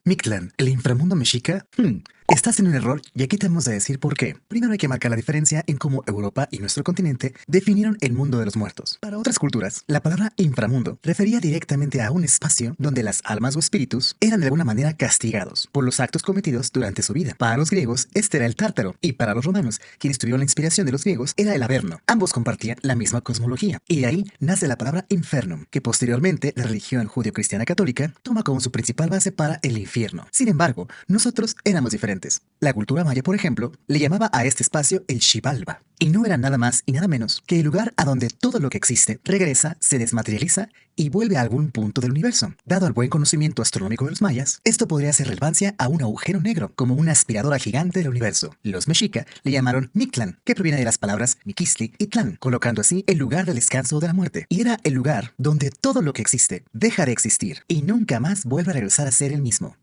Mictlán, el inframundo mexica. Estás en un error y aquí te vamos a decir por qué. Primero hay que marcar la diferencia en cómo Europa y nuestro continente definieron el mundo de los muertos. Para otras culturas, la palabra inframundo refería directamente a un espacio donde las almas o espíritus eran de alguna manera castigados por los actos cometidos durante su vida. Para los griegos, este era el Tártaro, y para los romanos, quienes tuvieron la inspiración de los griegos, era el Averno. Ambos compartían la misma cosmología, y de ahí nace la palabra infernum, que posteriormente la religión judio-cristiana católica toma como su principal base para el infierno. Sin embargo, nosotros éramos diferentes. La cultura maya, por ejemplo, le llamaba a este espacio el Xibalba, y no era nada más y nada menos que el lugar a donde todo lo que existe regresa, se desmaterializa y vuelve a algún punto del universo. Dado el buen conocimiento astronómico de los mayas, esto podría hacer relevancia a un agujero negro, como una aspiradora gigante del universo. Los mexica le llamaron Mictlán, que proviene de las palabras Miquistli y Tlán, colocando así el lugar del descanso de la muerte. Y era el lugar donde todo lo que existe deja de existir y nunca más vuelve a regresar a ser el mismo.